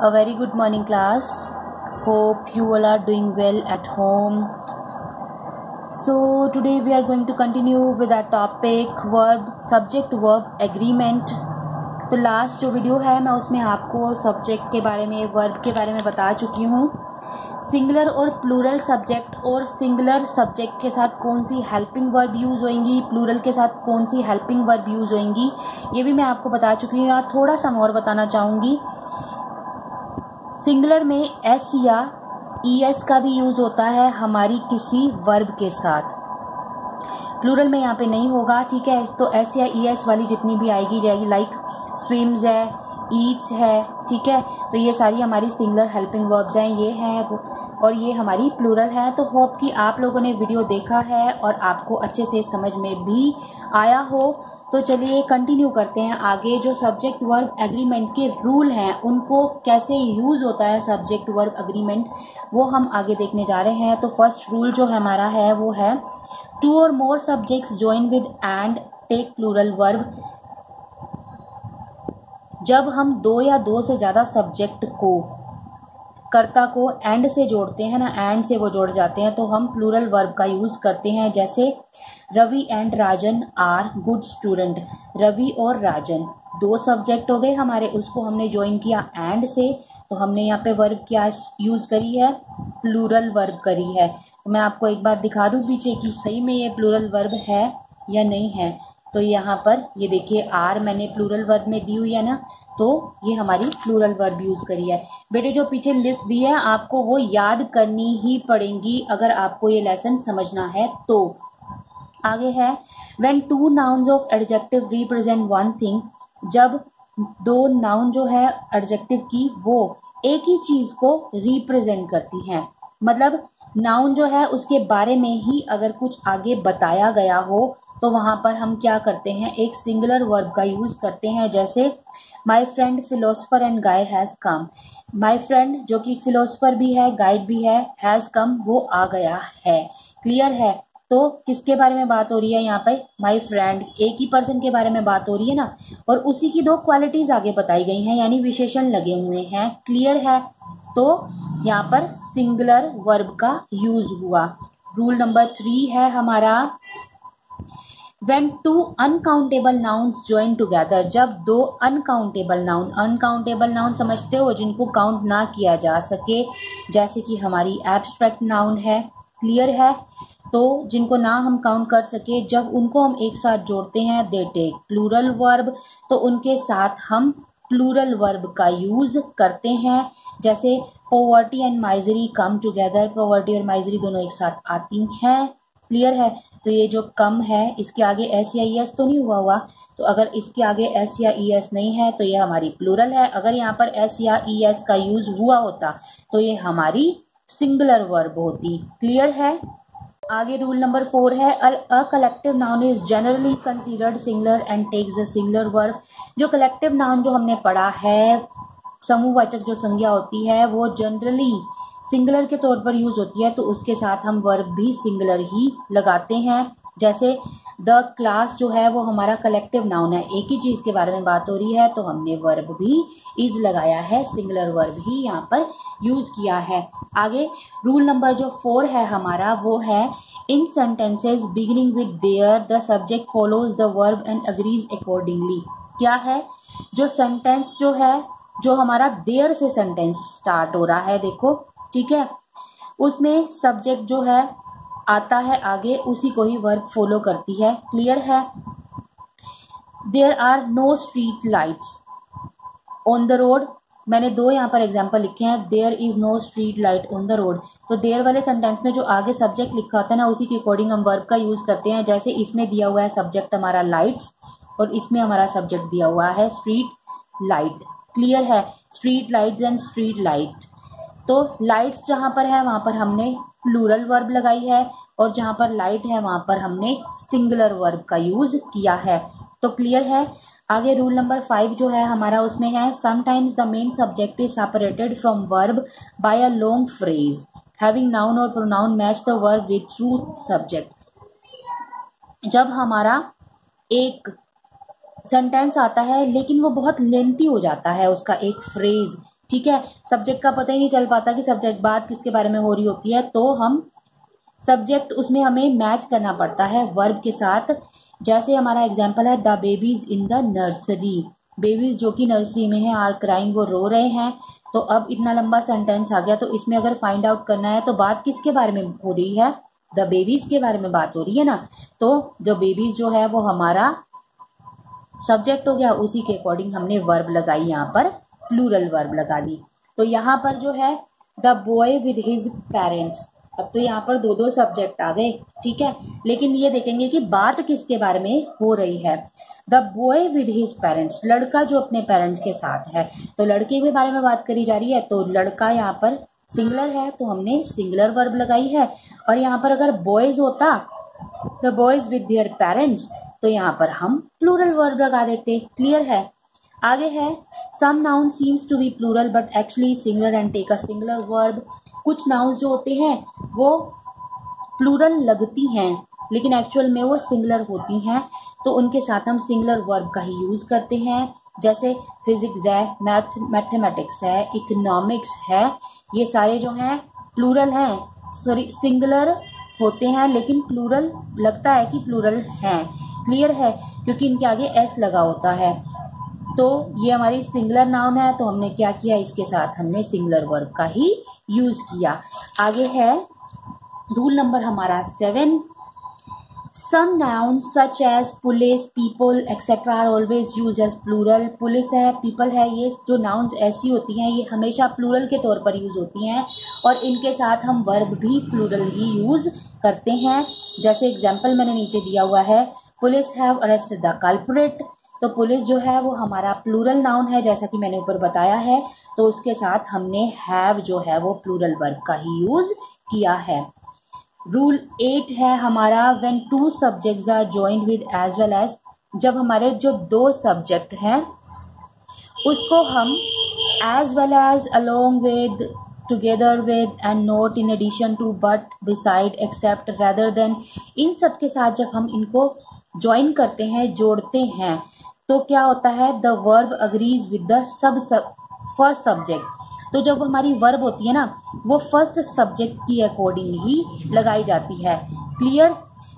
A very good morning class. Hope you all are doing well at home. So today we are going to continue with our topic verb, subject verb agreement. तो last जो video है मैं उसमें आपको subject के बारे में, verb के बारे में बता चुकी हूँ। सिंगुलर और प्लूरल सब्जेक्ट और सिंगुलर सब्जेक्ट के साथ कौन सी हेल्पिंग वर्ब यूज़ होएंगी, प्लूरल के साथ कौन सी हेल्पिंग वर्ब यूज़ होएंगी, ये भी मैं आपको बता चुकी हूँ। यहाँ थोड़ा सा मैं और बताना चाहूँगी। सिंगुलर में एस या ईएस का भी यूज़ होता है हमारी किसी वर्ब के साथ। प्लूरल में यहाँ पे नहीं होगा, ठीक है। तो एस या ईएस वाली जितनी भी आएगी जाएगी, लाइक स्विम्स है, ईट्स है, ठीक है। तो ये सारी हमारी सिंगुलर हेल्पिंग वर्ब्स हैं, ये हैं और ये हमारी प्लूरल है। तो होप कि आप लोगों ने वीडियो देखा है और आपको अच्छे से समझ में भी आया हो। तो चलिए कंटिन्यू करते हैं आगे। जो सब्जेक्ट वर्ब एग्रीमेंट के रूल हैं उनको कैसे यूज़ होता है सब्जेक्ट वर्ब एग्रीमेंट, वो हम आगे देखने जा रहे हैं। तो फर्स्ट रूल जो हमारा है वो है टू और more subjects join with and take plural verb. जब हम दो या दो से ज़्यादा सब्जेक्ट को, कर्ता को एंड से जोड़ते हैं ना, एंड से वो जोड़ जाते हैं, तो हम प्लूरल वर्ब का यूज़ करते हैं। जैसे Ravi and Rajan are good student. Ravi और राजन दो सब्जेक्ट हो गए हमारे, उसको हमने ज्वाइन किया एंड से, तो हमने यहाँ पे वर्ब क्या यूज़ करी है, प्लूरल वर्ब करी है। तो मैं आपको एक बार दिखा दूँ पीछे कि सही में ये प्लूरल वर्ब है या नहीं है। तो यहाँ पर ये देखिए आर मैंने प्लूरल वर्ब में दी हुई है ना, तो ये हमारी प्लूरल वर्ब यूज़ करी है। बेटे जो पीछे लिस्ट दी है आपको वो याद करनी ही पड़ेंगी अगर आपको ये लेसन समझना है तो। आगे है when two nouns of adjective represent one thing. जब दो नाउन जो है एडजेक्टिव की वो एक ही चीज़ को रिप्रेजेंट करती हैं, मतलब नाउन जो है उसके बारे में ही अगर कुछ आगे बताया गया हो तो वहाँ पर हम क्या करते हैं, एक सिंगुलर वर्ब का यूज़ करते हैं। जैसे my friend philosopher and guy has come. My friend जो कि फिलोसफर भी है, गाइड भी है, हैज़ कम वो आ गया है। क्लियर है। तो किसके बारे में बात हो रही है यहाँ पे, माई फ्रेंड, एक ही पर्सन के बारे में बात हो रही है ना, और उसी की दो क्वालिटीज़ आगे बताई गई हैं, यानी विशेषण लगे हुए हैं। क्लियर है। तो यहाँ पर सिंगुलर वर्ब का यूज़ हुआ। रूल नंबर 3 है हमारा When two uncountable nouns join together। जब दो अनकाउंटेबल नाउन समझते हो, जिनको काउंट ना किया जा सके, जैसे कि हमारी एब्स्ट्रैक्ट नाउन है। क्लियर है। तो जिनको ना हम काउंट कर सके, जब उनको हम एक साथ जोड़ते हैं दे टेक प्लूरल वर्ब, तो उनके साथ हम प्लूरल वर्ब का यूज़ करते हैं। जैसे poverty and misery come together. Poverty और माइजरी दोनों एक साथ आती हैं। क्लियर है। तो ये जो कम है इसके आगे एस या ई एस तो नहीं हुआ, तो अगर इसके आगे एस या ई एस नहीं है तो ये हमारी प्लूरल है। अगर यहाँ पर एस या ई एस का यूज़ हुआ होता तो ये हमारी सिंगुलर वर्ब होती। क्लियर है। आगे रूल नंबर 4 है a collective noun is generally considered singular and takes a singular verb. जो कलेक्टिव नाउन जो हमने पढ़ा है, समूहवाचक जो संज्ञा होती है, वो जनरली सिंगुलर के तौर पर यूज़ होती है, तो उसके साथ हम वर्ब भी सिंगुलर ही लगाते हैं। जैसे द क्लास जो है वो हमारा कलेक्टिव नाउन है, एक ही चीज़ के बारे में बात हो रही है, तो हमने वर्ब भी इज लगाया है, सिंगुलर वर्ब ही यहाँ पर यूज़ किया है। आगे रूल नंबर जो 4 है हमारा वो है in sentences beginning with there the subject follows the verb and agrees accordingly. क्या है, जो सेंटेंस जो है, जो हमारा देयर से सेंटेंस स्टार्ट हो रहा है, देखो ठीक है, उसमें सब्जेक्ट जो है आता है आगे, उसी को ही वर्ब फॉलो करती है। क्लियर है। There are no street lights on the road. मैंने दो यहाँ पर एग्जांपल लिखे हैं, there is no street light on the road. तो देयर वाले सेंटेंस में जो आगे सब्जेक्ट लिखा होता है ना, उसी के अकॉर्डिंग हम वर्ब का यूज़ करते हैं। जैसे इसमें दिया हुआ है सब्जेक्ट हमारा लाइट्स और इसमें हमारा सब्जेक्ट दिया हुआ है स्ट्रीट लाइट। क्लियर है। Street lights and street light. तो लाइट्स जहाँ पर है वहाँ पर हमने प्लूरल वर्ब लगाई है, और जहाँ पर लाइट है वहाँ पर हमने सिंगुलर वर्ब का यूज़ किया है। तो क्लियर है। आगे रूल नंबर 5 जो है हमारा, उसमें है sometimes the main subject is separated from verb by a long phrase having noun और pronoun match the verb with true subject. जब हमारा एक सेंटेंस आता है लेकिन वो बहुत लेंथी हो जाता है, उसका एक फ्रेज, ठीक है, सब्जेक्ट का पता ही नहीं चल पाता कि सब्जेक्ट बात किसके बारे में हो रही होती है, तो हम सब्जेक्ट उसमें हमें मैच करना पड़ता है वर्ब के साथ। जैसे हमारा एग्जाम्पल है the babies in the nursery, babies जो कि नर्सरी में है, आर क्राइंग, वो रो रहे हैं। तो अब इतना लंबा सेंटेंस आ गया, तो इसमें अगर फाइंड आउट करना है तो बात किसके बारे में हो रही है, द बेबीज के बारे में बात हो रही है ना। तो जो बेबीज जो है वो हमारा सब्जेक्ट हो गया, उसी के अकॉर्डिंग हमने वर्ब लगाई, यहाँ पर प्लूरल वर्ब लगा दी। तो यहाँ पर जो है the boy with his parents, अब तो यहाँ पर दो दो सब्जेक्ट आ गए, ठीक है। लेकिन ये देखेंगे कि बात किसके बारे में हो रही है, the boy with his parents, लड़का जो अपने पेरेंट्स के साथ है, तो लड़के के बारे में बात करी जा रही है, तो लड़का यहाँ पर सिंगुलर है तो हमने सिंगुलर वर्ब लगाई है। और यहाँ पर अगर बॉयज होता, the boys with their parents, तो यहाँ पर हम प्लूरल वर्ब लगा देते। क्लियर है। आगे है some noun seems to be plural but actually singular and take a singular verb, कुछ नाउन्स जो होते हैं वो प्लूरल लगती हैं लेकिन एक्चुअल में वो सिंगुलर होती हैं, तो उनके साथ हम सिंगुलर वर्ब का ही यूज़ करते हैं। जैसे फिजिक्स है, मैथमेटिक्स है, इकोनॉमिक्स है, ये सारे जो हैं प्लूरल हैं, सॉरी सिंगुलर होते हैं लेकिन प्लूरल लगता है कि प्लूरल हैं। क्लियर है, क्योंकि इनके आगे एस लगा होता है। तो ये हमारी सिंगुलर नाउन है, तो हमने क्या किया, इसके साथ हमने सिंगुलर वर्ब का ही यूज़ किया। आगे है रूल नंबर हमारा 7, some noun such as police, people etcetera are always use as plural. Police है, पीपल है, ये जो नाउन्स ऐसी होती हैं ये हमेशा प्लूरल के तौर पर यूज़ होती हैं और इनके साथ हम वर्ब भी प्लूरल ही यूज़ करते हैं। जैसे एग्जाम्पल मैंने नीचे दिया हुआ है, police have arrested the culprit, तो पुलिस जो है वो हमारा प्लूरल नाउन है जैसा कि मैंने ऊपर बताया है, तो उसके साथ हमने हैव जो है वो प्लूरल वर्ब का ही यूज़ किया है। रूल 8 है हमारा when two subjects are joined with as well as, जब हमारे जो दो सब्जेक्ट हैं उसको हम as well as, along with, together with and not, in addition to, but, besides, except, rather than, इन सब के साथ जब हम इनको ज्वाइन करते हैं, जोड़ते हैं, तो क्या होता है, the verb agrees with the first subject. तो जब हमारी वर्ब होती है ना वो फर्स्ट सब्जेक्ट की अकॉर्डिंग ही लगाई जाती है। क्लियर।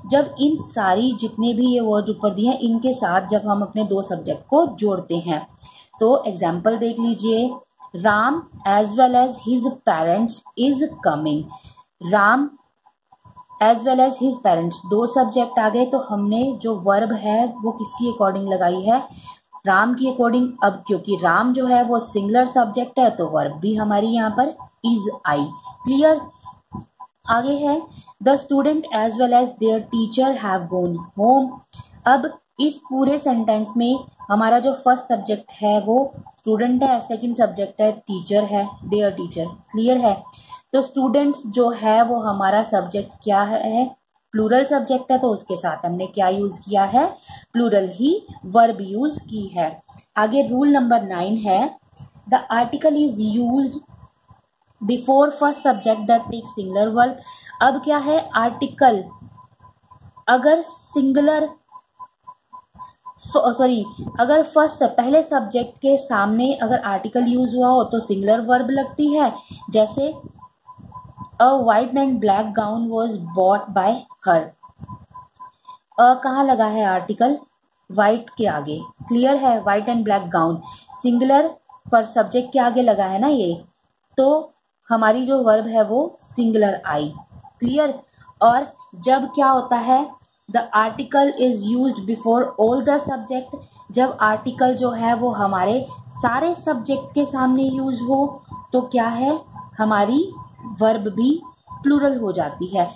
जब इन सारी जितने भी ये वर्ड ऊपर दिए हैं इनके साथ जब हम अपने दो सब्जेक्ट को जोड़ते हैं, तो एग्जाम्पल देख लीजिए, Ram as well as his parents is coming, Ram as well as his parents, दो सब्जेक्ट आ गए, तो हमने जो वर्ब है वो किसकी अकॉर्डिंग लगाई है, राम की अकॉर्डिंग। अब क्योंकि राम जो है वो सिंगुलर सब्जेक्ट है तो वर्ब भी हमारी यहाँ पर इज आई। क्लियर। आगे है the student as well as their teacher have gone home. अब इस पूरे सेंटेंस में हमारा जो फर्स्ट सब्जेक्ट है वो स्टूडेंट है, सेकंड सब्जेक्ट है टीचर है, देयर टीचर। क्लियर है। तो स्टूडेंट्स जो है वो हमारा सब्जेक्ट क्या है, प्लूरल सब्जेक्ट है, तो उसके साथ हमने क्या यूज़ किया है, प्लूरल ही वर्ब यूज़ की है। आगे रूल नंबर 9 है the article is used before first subject that take singular verb. अब क्या है, आर्टिकल अगर सिंगुलर अगर फर्स्ट पहले सब्जेक्ट के सामने अगर आर्टिकल यूज हुआ हो तो सिंगुलर वर्ब लगती है। जैसे अ white and black gown was bought by हर, कहाँ लगा है आर्टिकल, वाइट के आगे। क्लियर है, white and black gown singular पर सब्जेक्ट के आगे लगा है ना ये, तो हमारी जो वर्ब है वो सिंगुलर आई। क्लियर। और जब क्या होता है, the article is used before all the subject, जब आर्टिकल जो है वो हमारे सारे सब्जेक्ट के सामने यूज हो तो क्या है, हमारी वर्ब भी प्लूरल हो जाती है।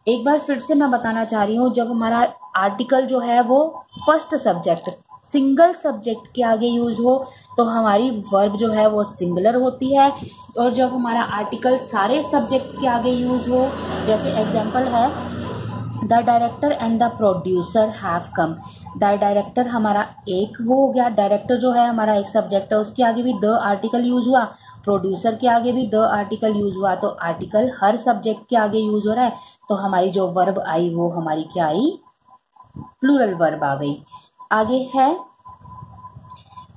एक बार फिर से मैं बताना चाह रही हूँ, जब हमारा आर्टिकल जो है वो फर्स्ट सब्जेक्ट सिंगल सब्जेक्ट के आगे यूज हो तो हमारी वर्ब जो है वो सिंगुलर होती है, और जब हमारा आर्टिकल सारे सब्जेक्ट के आगे यूज हो, जैसे एग्जांपल है the director and the producer have come, the director हमारा एक वो हो गया, डायरेक्टर जो है हमारा एक सब्जेक्ट है, उसके आगे भी द आर्टिकल यूज हुआ, प्रोड्यूसर के आगे भी द आर्टिकल यूज हुआ, तो आर्टिकल हर सब्जेक्ट के आगे यूज हो रहा है, तो हमारी जो वर्ब आई वो हमारी क्या आई, प्लूरल वर्ब आ गई। आगे है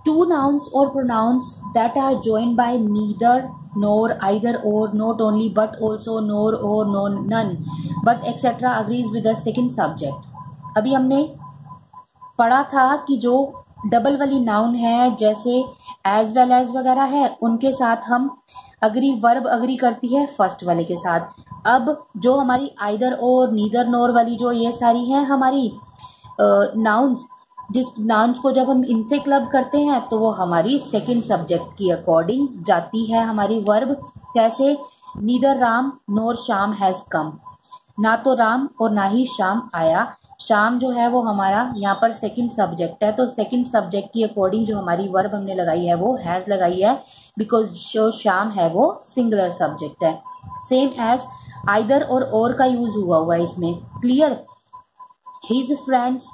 Two nouns or pronouns that are joined by neither, nor, either, or, not only, but also, nor, or, no, none, but etc. agrees with the second subject. अभी हमने पढ़ा था कि जो डबल वाली नाउन है जैसे एज वेल एज वगैरह है उनके साथ हम अग्री वर्ब अग्री करती है फर्स्ट वाले के साथ. अब जो हमारी आइदर और नीदर नोर वाली जो ये सारी हैं हमारी नाउन्स, जिस नाउन्स को जब हम इनसे क्लब करते हैं तो वो हमारी सेकंड सब्जेक्ट की अकॉर्डिंग जाती है हमारी वर्ब. कैसे? Neither Ram NOR Shyam has come, ना तो राम और ना ही श्याम आया. शाम जो है वो हमारा यहाँ पर सेकंड सब्जेक्ट है, तो सेकंड सब्जेक्ट की अकॉर्डिंग जो हमारी वर्ब हमने लगाई है वो हैज़ लगाई है, बिकॉज जो शाम है वो सिंगुलर सब्जेक्ट है. सेम एज आइदर और का यूज हुआ है इसमें. Clear? His friends,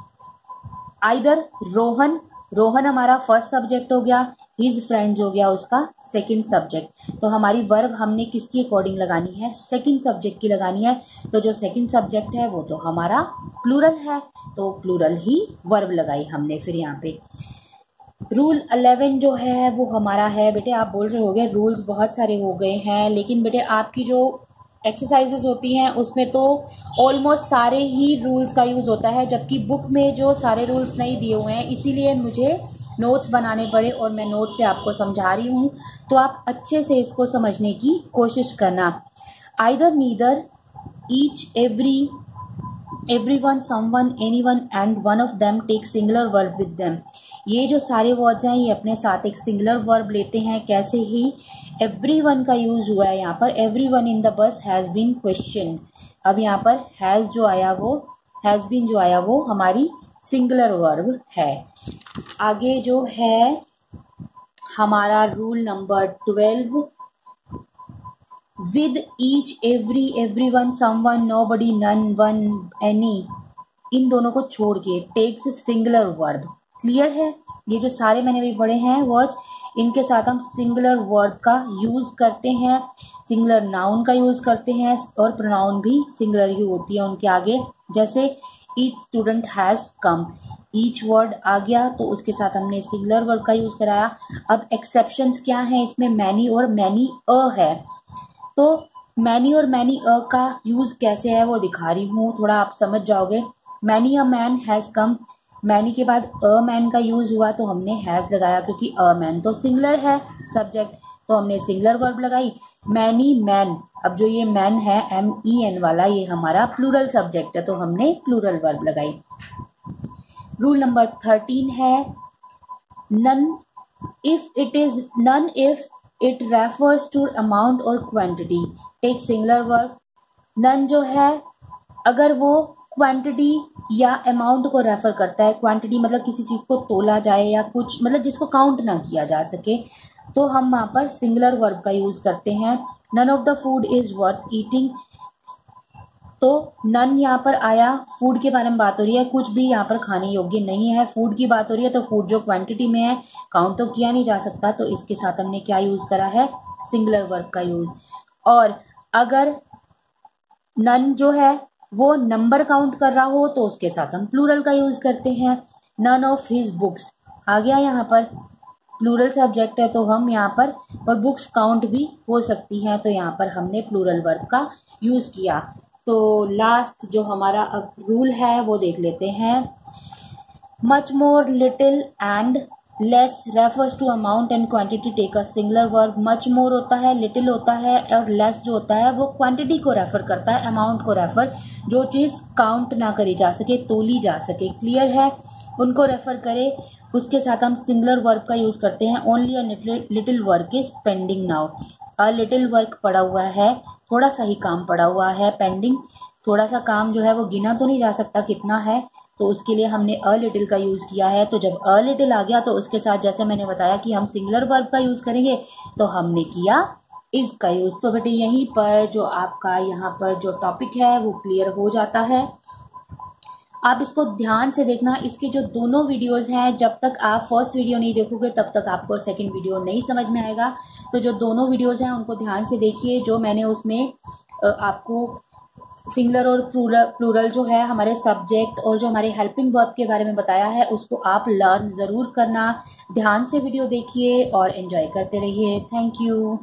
either Rohan, Rohan हमारा फर्स्ट सब्जेक्ट हो गया, हिज फ्रेंड्स हो गया उसका सेकंड सब्जेक्ट. तो हमारी वर्ब हमने किसकी अकॉर्डिंग लगानी है? सेकंड सब्जेक्ट की लगानी है. तो जो सेकंड सब्जेक्ट है वो तो हमारा प्लूरल है, तो प्लूरल ही वर्ब लगाई हमने. फिर यहाँ पे रूल 11 जो है वो हमारा है. बेटे आप बोल रहे होगे रूल्स बहुत सारे हो गए हैं, लेकिन बेटे आपकी जो एक्सरसाइजेज होती हैं उसमें तो ऑलमोस्ट सारे ही रूल्स का यूज़ होता है, जबकि बुक में जो सारे रूल्स नहीं दिए हुए हैं इसीलिए मुझे नोट्स बनाने पड़े और मैं नोट से आपको समझा रही हूँ. तो आप अच्छे से इसको समझने की कोशिश करना. Either, neither, each, everyone, someone, anyone and one of them take singular verb with them. ये जो सारे वर्ड्स हैं ये अपने साथ एक सिंगुलर वर्ब लेते हैं. कैसे ही? everyone का यूज़ हुआ है यहाँ पर. everyone in the bus has been questioned. अब यहाँ पर has जो आया वो has been जो आया वो हमारी सिंगुलर वर्ब है. आगे जो है हमारा rule number 12, with each, every, everyone, someone, nobody, none, one, any, इन दोनों को छोड़ के टेक्स सिंगुलर वर्ब. क्लियर है? ये जो सारे मैंने भी पढ़े हैं वर्ड्स इनके साथ हम सिंगुलर वर्ब का यूज़ करते हैं, सिंगुलर नाउन का यूज़ करते हैं और प्रोनाउन भी सिंगुलर ही होती है उनके आगे. जैसे each student has come, each word आ गया तो उसके साथ हमने सिंगुलर वर्ब का यूज़ कराया. अब एक्सेप्शंस क्या हैं इसमें? मैनी और मैनी अ है. तो मैनी और मैनी अ का यूज़ कैसे है वो दिखा रही हूँ, थोड़ा आप समझ जाओगे. Many a man has come, many के बाद अ मैन का यूज़ हुआ तो हमने हैज़ लगाया क्योंकि अ मैन तो सिंगुलर है सब्जेक्ट, तो हमने सिंगुलर वर्ब लगाई. मैनी मैन, अब जो ये मैन है MEN वाला ये हमारा प्लूरल सब्जेक्ट है तो हमने प्लूरल वर्ब लगाई. रूल नंबर 13 है none if it refers to amount और quantity take singular verb. None जो है अगर वो क्वांटिटी या अमाउंट को रेफर करता है, क्वांटिटी मतलब किसी चीज़ को तोला जाए या कुछ मतलब जिसको काउंट ना किया जा सके, तो हम वहाँ पर सिंगुलर वर्ब का यूज़ करते हैं. None of the food is worth eating, तो नन यहाँ पर आया, फूड के बारे में बात हो रही है, कुछ भी यहाँ पर खाने योग्य नहीं है, फूड की बात हो रही है, तो फूड जो क्वांटिटी में है काउंट तो किया नहीं जा सकता, तो इसके साथ हमने क्या यूज़ करा है? सिंगुलर वर्ब का यूज़. और अगर नन जो है वो नंबर काउंट कर रहा हो तो उसके साथ हम प्लूरल का यूज़ करते हैं. नन ऑफ हिज बुक्स आ गया यहाँ पर, प्लूरल सब्जेक्ट है तो हम यहाँ पर, और बुक्स काउंट भी हो सकती हैं तो यहाँ पर हमने प्लूरल वर्ब का यूज़ किया. तो लास्ट जो हमारा अब रूल है वो देख लेते हैं. Much more, little and less refers to amount and quantity take a singular verb. Much more होता है, लिटिल होता है और लेस जो होता है वो क्वांटिटी को रेफर करता है, अमाउंट को रेफर, जो चीज़ काउंट ना करी जा सके, तोली जा सके. क्लियर है? उनको रेफर करे उसके साथ हम सिंगुलर वर्ब का यूज़ करते हैं. Only a little work is pending now. A little work पड़ा हुआ है, थोड़ा सा ही काम पड़ा हुआ है. पेंडिंग, थोड़ा सा काम जो है वो गिना तो नहीं जा सकता कितना है, तो उसके लिए हमने अ लिटिल का यूज़ किया है. तो जब अ लिटिल आ गया तो उसके साथ जैसे मैंने बताया कि हम सिंगुलर वर्ब का यूज़ करेंगे तो हमने किया इज़ का यूज़. तो बेटे यहीं पर जो आपका यहाँ पर जो टॉपिक है वो क्लियर हो जाता है. आप इसको ध्यान से देखना. इसके जो दोनों वीडियोस हैं, जब तक आप फर्स्ट वीडियो नहीं देखोगे तब तक आपको सेकंड वीडियो नहीं समझ में आएगा. तो जो दोनों वीडियोस हैं उनको ध्यान से देखिए. जो मैंने उसमें आपको सिंगुलर और प्लूरल जो है हमारे सब्जेक्ट और जो हमारे हेल्पिंग वर्ब के बारे में बताया है उसको आप लर्न ज़रूर करना। ध्यान से वीडियो देखिए और एंजॉय करते रहिए। Thank you.